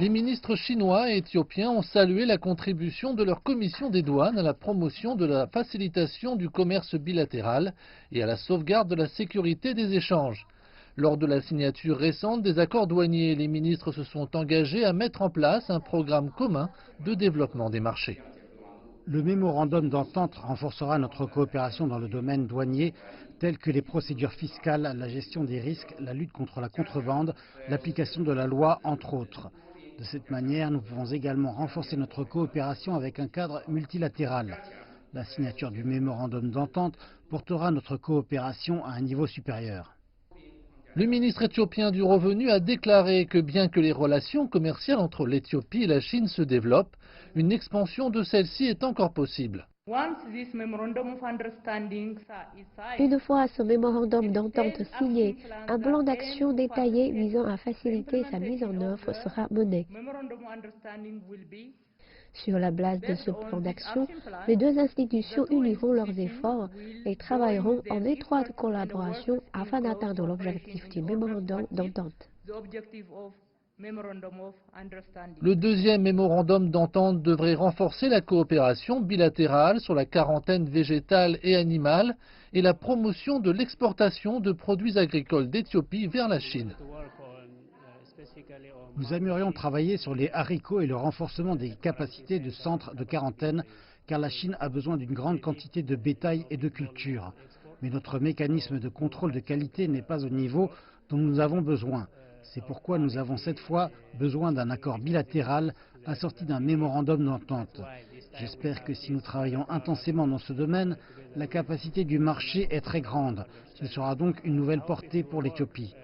Les ministres chinois et éthiopiens ont salué la contribution de leur commission des douanes à la promotion de la facilitation du commerce bilatéral et à la sauvegarde de la sécurité des échanges. Lors de la signature récente des accords douaniers, les ministres se sont engagés à mettre en place un programme commun de développement des marchés. Le mémorandum d'entente renforcera notre coopération dans le domaine douanier, telles que les procédures fiscales, la gestion des risques, la lutte contre la contrebande, l'application de la loi, entre autres. De cette manière, nous pouvons également renforcer notre coopération avec un cadre multilatéral. La signature du mémorandum d'entente portera notre coopération à un niveau supérieur. Le ministre éthiopien du Revenu a déclaré que bien que les relations commerciales entre l'Éthiopie et la Chine se développent, une expansion de celle-ci est encore possible. Une fois ce mémorandum d'entente signé, un plan d'action détaillé visant à faciliter sa mise en œuvre sera mené. Sur la base de ce plan d'action, les deux institutions uniront leurs efforts et travailleront en étroite collaboration afin d'atteindre l'objectif du mémorandum d'entente. Le deuxième mémorandum d'entente devrait renforcer la coopération bilatérale sur la quarantaine végétale et animale et la promotion de l'exportation de produits agricoles d'Éthiopie vers la Chine. Nous aimerions travailler sur les haricots et le renforcement des capacités de centres de quarantaine, car la Chine a besoin d'une grande quantité de bétail et de cultures. Mais notre mécanisme de contrôle de qualité n'est pas au niveau dont nous avons besoin. C'est pourquoi nous avons cette fois besoin d'un accord bilatéral assorti d'un mémorandum d'entente. J'espère que si nous travaillons intensément dans ce domaine, la capacité du marché est très grande. Ce sera donc une nouvelle portée pour l'Éthiopie.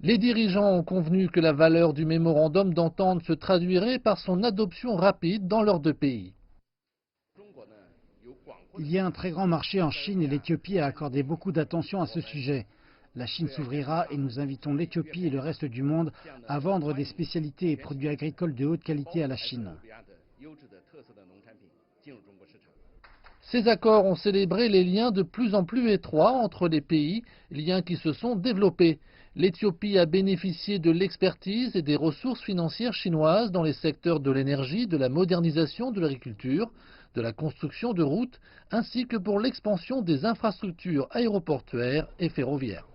Les dirigeants ont convenu que la valeur du mémorandum d'entente se traduirait par son adoption rapide dans leurs deux pays. Il y a un très grand marché en Chine et l'Éthiopie a accordé beaucoup d'attention à ce sujet. La Chine s'ouvrira et nous invitons l'Éthiopie et le reste du monde à vendre des spécialités et produits agricoles de haute qualité à la Chine. Ces accords ont célébré les liens de plus en plus étroits entre les pays, liens qui se sont développés. L'Éthiopie a bénéficié de l'expertise et des ressources financières chinoises dans les secteurs de l'énergie, de la modernisation de l'agriculture, de la construction de routes, ainsi que pour l'expansion des infrastructures aéroportuaires et ferroviaires.